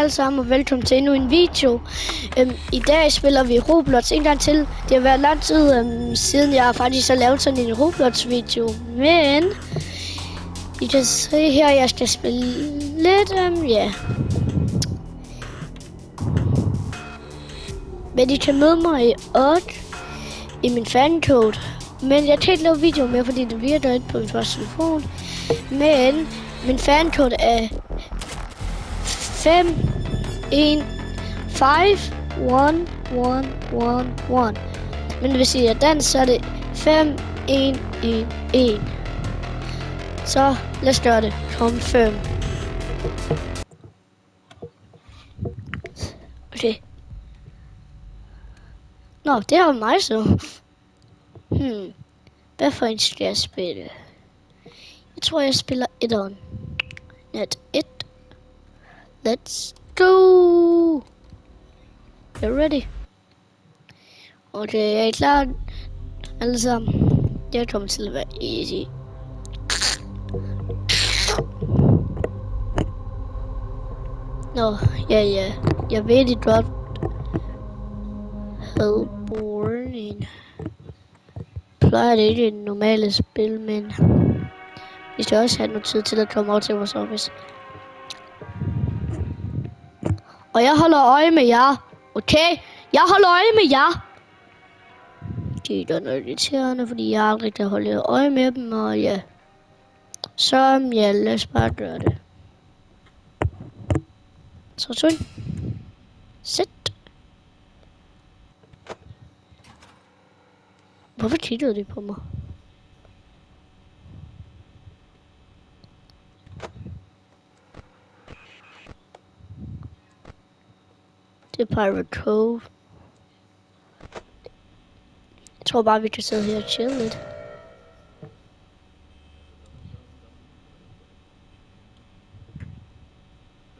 alle sammen, og velkommen til endnu en video. I dag spiller vi Roblox en gang til. Det har været lang tid siden jeg faktisk har lavet sådan en Roblox-video. Men I kan se her, jeg skal spille lidt, ja. Men I kan møde mig i i min fancode. Men jeg kan ikke lave video mere, fordi det virker ikke på min første telefon. Men min fancode er 5 1 5 1 1 1 1. Men hvis I er dansk, så er det 5 1 1 1. Så lad os gøre det. Confirm. Okay. Nå, det er mig så. Hvad for en skal jeg spille? Jeg tror, jeg spiller etteren. Net 1. Let's go! You're ready? Okay, jeg er klar. Alle sammen. Det kommer til at være easy. Nå, ja. Jeg ved det godt. Hellborn. Plejer det ikke et normalt spil, men vi skal også have noget tid til at komme over til vores office. Og jeg holder øje med jer. Okay? Jeg holder øje med jer. Det er noget irriterende, fordi jeg aldrig kan holde øje med dem, og ja. Så ja, lad os bare gøre det. Så. Sæt. Hvorfor kiggede de på mig? Det er Pirate Cove. Jeg tror bare, vi kan sidde her og chille lidt.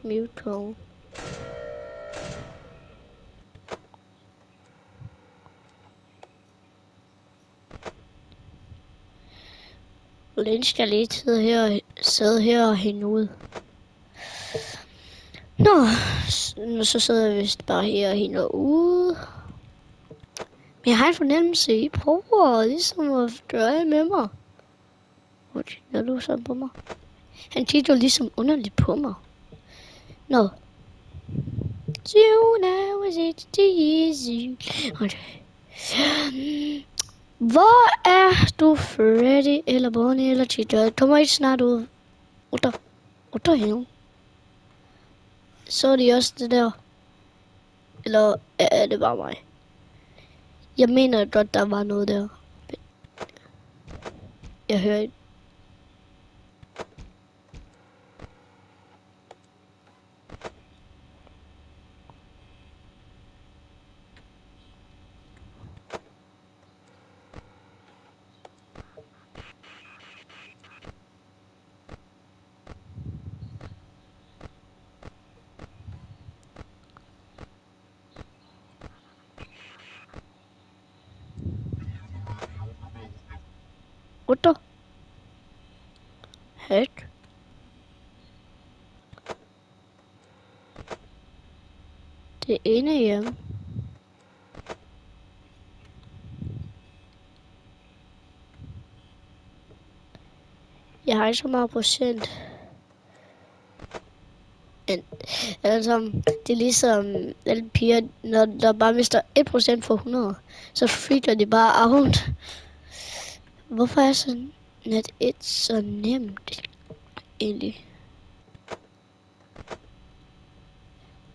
Mute call. Hvordan skal jeg lige sidde her og hænge ud? Nå, så sidder jeg vist bare her og hænger ud. Men jeg har en fornemmelse, I prøver ligesom at gøre med mig. Hvor kigger du sådan på mig? Han kigger ligesom underligt på mig. Nå. So now is it easy. Okay. Hvor er du, Freddy eller Bonnie eller Cheetah? Kommer I snart ud? What hell? Så de også det der? Eller er det bare mig? Jeg mener godt, der var noget der. Jeg hører ikke. What the heck? Det er ene hjem. Jeg har ikke så meget procent. Altså, det er ligesom alle piger, når der bare mister 1% for 100, så freaker de bare out. Hvorfor er sådan net 1 så nemt egentlig?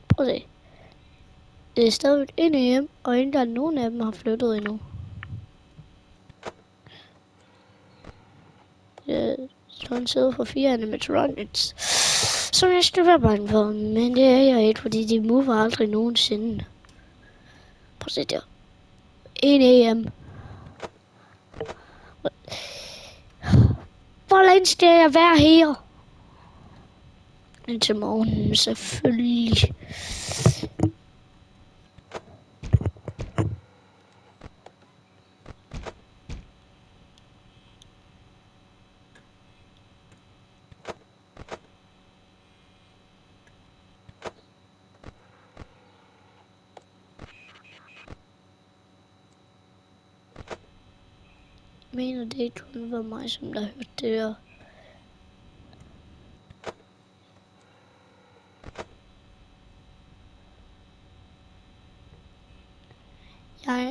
Prøv at se. Det er stadig inde hjem, og ikke engang nogen af dem har flyttet endnu. Jeg tror, han sidder for 4 animatronics, som jeg skal være bange for, men det er jeg ikke, fordi de mover aldrig nogensinde. Prøv at se der. 1 AM. Hvor længe skal jeg være her? Indtil morgen, selvfølgelig. mener det ikke kun var mig, som der hørte det der.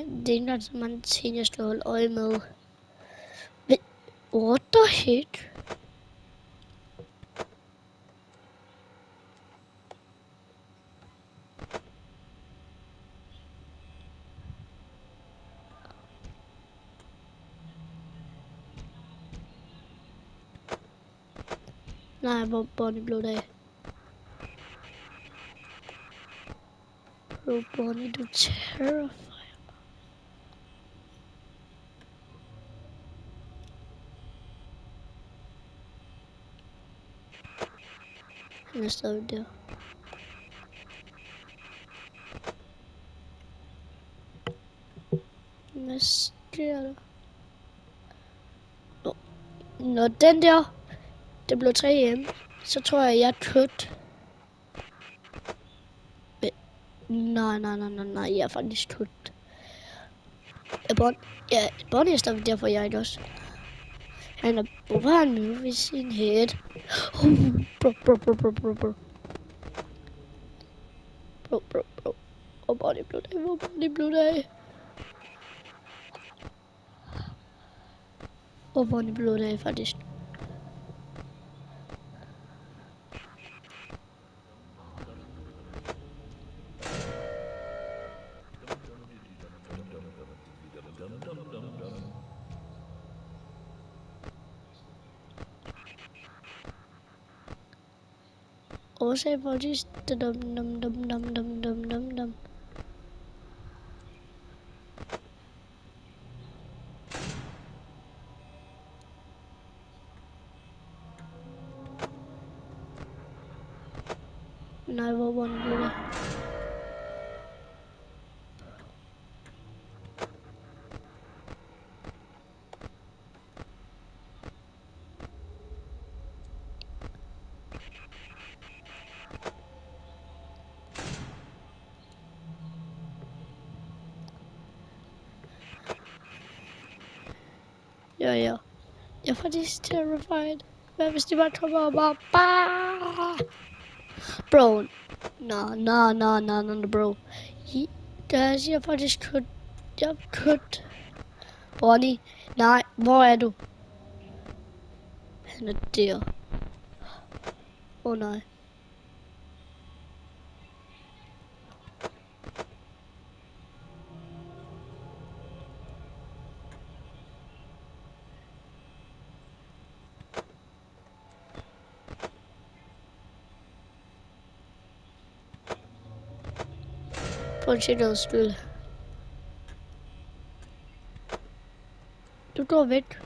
Det er ikke noget, som man ting, jeg skal holde øje med. What the heck? Nej, hvor Bonnie blev det af. Bro, Bonnie, du terrifier mig. Han er stadig der. Hvad sker der? Når den der, det blev 3 hjem, så tror jeg er kødt. Nej, jeg er faktisk kødt. Bonnie er stadig der, for jeg ikke også. Han er bare nu ved sin head. Bro. Hvor Bonnie blev det af. Hvor Bonnie blev det af, faktisk. Og så faktisk dum. Nej, hvor Bonnie blev det. Ja. Jeg er faktisk terrified. Hvad hvis de bare kommer og bare... Bro. No, bro. Der siger faktisk kødt. Jeg er kødt. Bonnie. Nej, hvor er du? Han er der. Nej. Prøv at tjekke noget stille. Du går væk.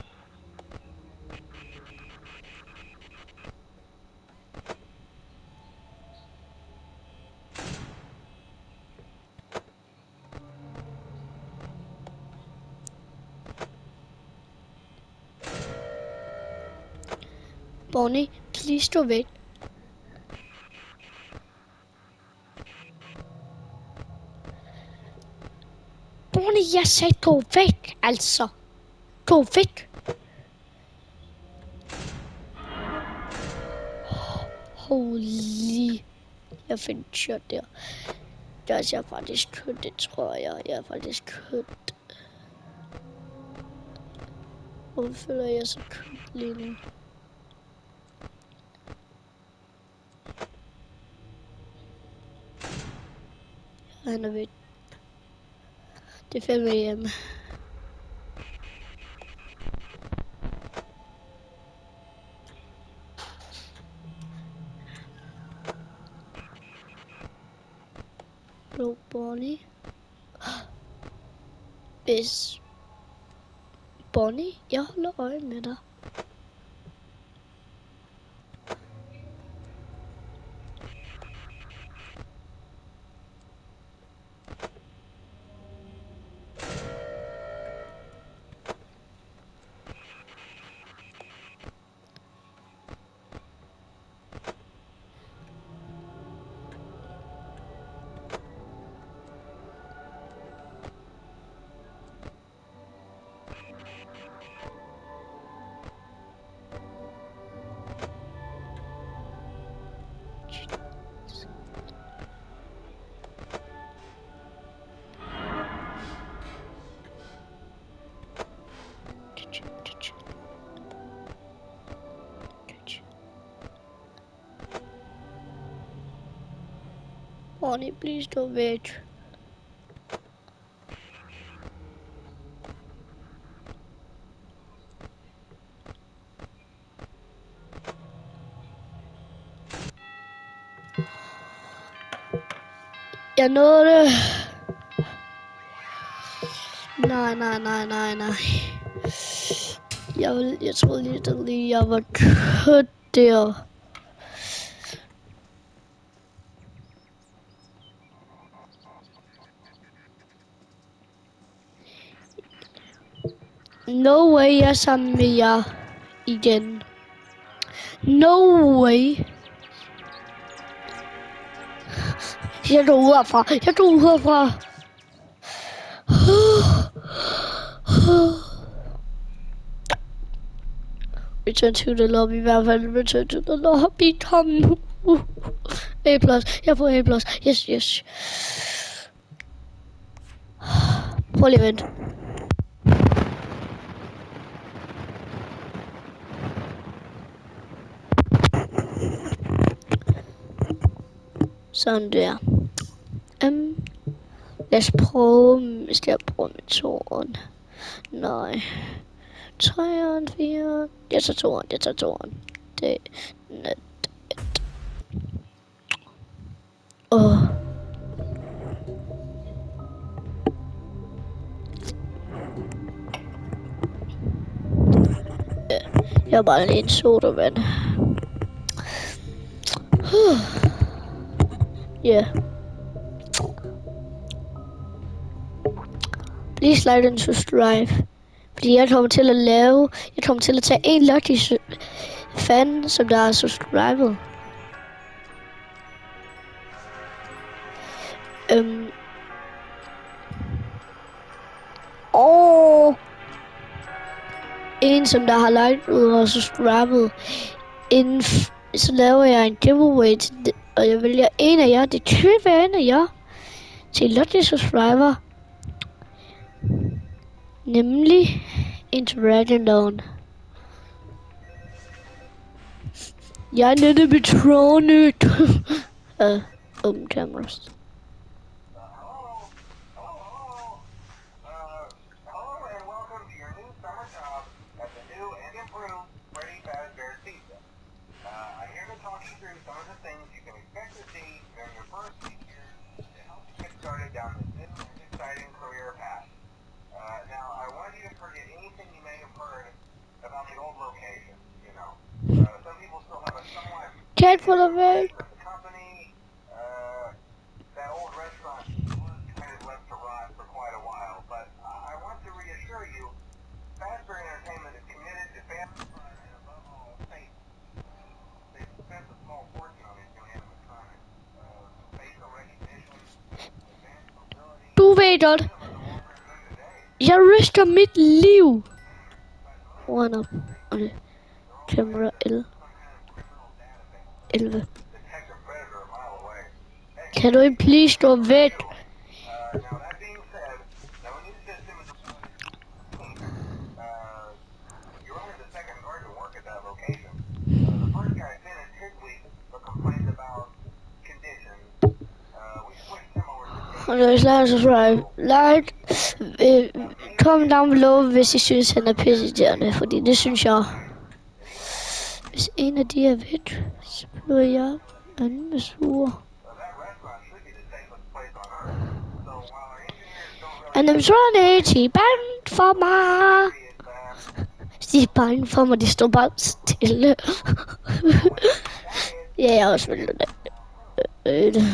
Bonnie, please stå væk. Bonnie, jeg sagde gå væk, altså. Gå væk. Holy. Jeg fik en shot der. Jeg er faktisk kødt, det tror jeg. Jeg er faktisk kødt. Hvorfor føler jeg så kødt lige nu? Han er væk. Det er fandme hjemme. Blå Bonnie. Hvis Bonnie, jeg holder øje med dig. Honey, please don't wait. Jeg nåede det. Nej. Jeg troede lige, jeg var kødt der. No way, jeg er sammen med jer igen. No way. Jeg går ud herfra. Return to the lobby, i hvert fald. Return to the lobby, kom nu. A+, jeg får A+. Yes. Prøv lige at vente. Sådan der. Lad os prøve, skal jeg bruge metoden? Nej. 3'eren, 4'eren. Jeg tager 2'eren. Det er net. Jeg har bare lige en sodavand. Yeah. Please like and subscribe. Fordi jeg kommer til at tage en lucky fan, som der er subscribet. En som der har liket og subscribet. Så laver jeg en giveaway til det, og jeg vælger en af jer. Det kan være en af jer til lucky subscriber. Nemlig en Dragon Dawn. Jeg er nede med Tronic. Open cameras. Cat full of it. That old restaurant was kind of left to rot for quite a while, but I want to reassure you, Fazbear Entertainment is committed to family fun and above all, safety. They've spent a small fortune on these new animatronics. Facial recognition, advanced mobility. Du ved godt, jeg risker mit liv. One up. Okay. Camera L. 11. Kan du ikke please stå væk? Okay, like, subscribe. Like. Kom down below, hvis I synes, han er pisseirriterende, fordi det synes jeg. Hvis en af de er væk, så bliver jeg anden sur. Animatronics, de er bange for mig. De er bange for mig, de står bare stille. Ja, jeg er også vildt det. Hey.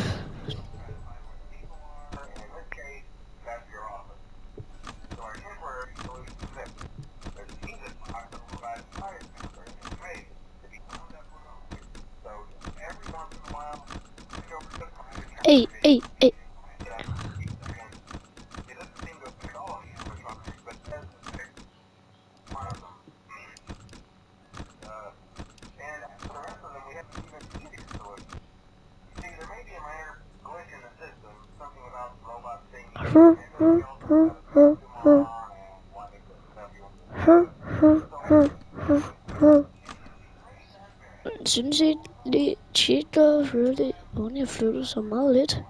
Synes I, det cheater really only flytter så meget lidt?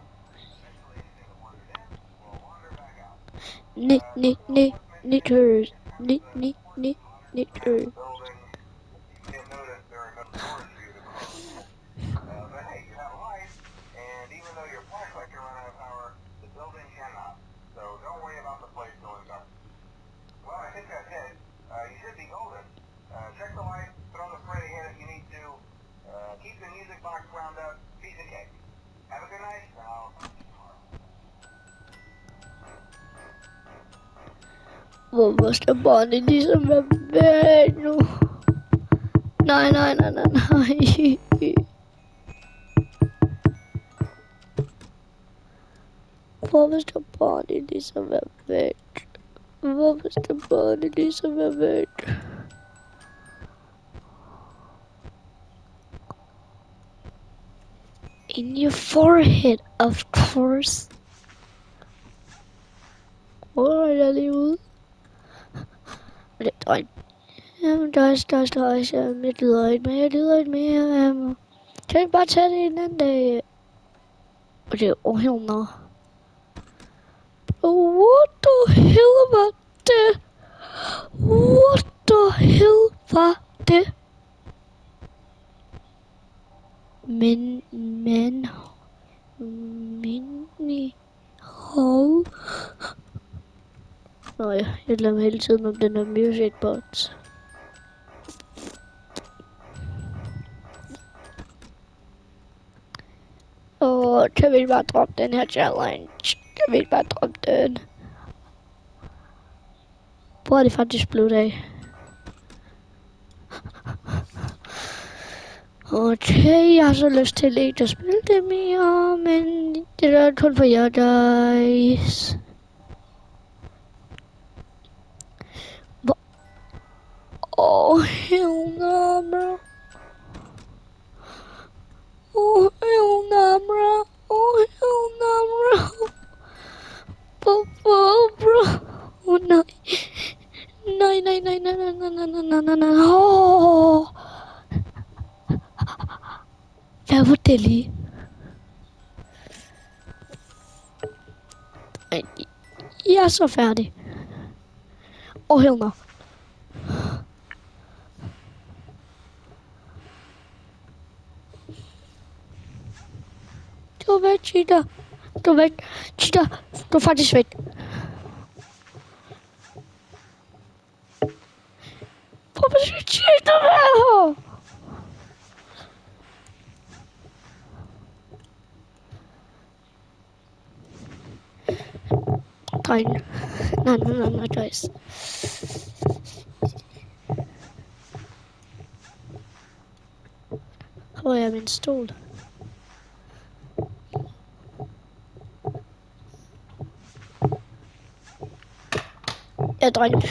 Knitters. Knitters. Hvor måste barnen ligesom være væk nu? Nej. Hvor måste barnen ligesom være væk? Hvor måste barnen ligesom være væk? In your forehead, of course. Hvor er jeg lige ude? Det er drøjt. Jamen, der er mit lider ikke mere. Kan jeg bare tage det en anden dag? Og det er hell no. What the hell var det? What the hell var det? Men, hov. Nå ja, jeg glemmer hele tiden om den der music box. Kan vi bare droppe den her challenge? Kan vi bare droppe den? Hvor er det faktisk blevet af? Okay, jeg har så lyst til ikke at spille det mere, men det er kun for jer, guys. Hell no, bro. Hell no, bro. Hell no, bro. Bro. Nej. Nej. Hvad var det lige? Jeg er så færdig. Hell no. Du er væk, Cheetah. Du er væk. Cheetah, du er faktisk væk. Hvorfor skal Cheetah være her? Dreng. Nej, guys. Hvor er min stol? Ja, dreng.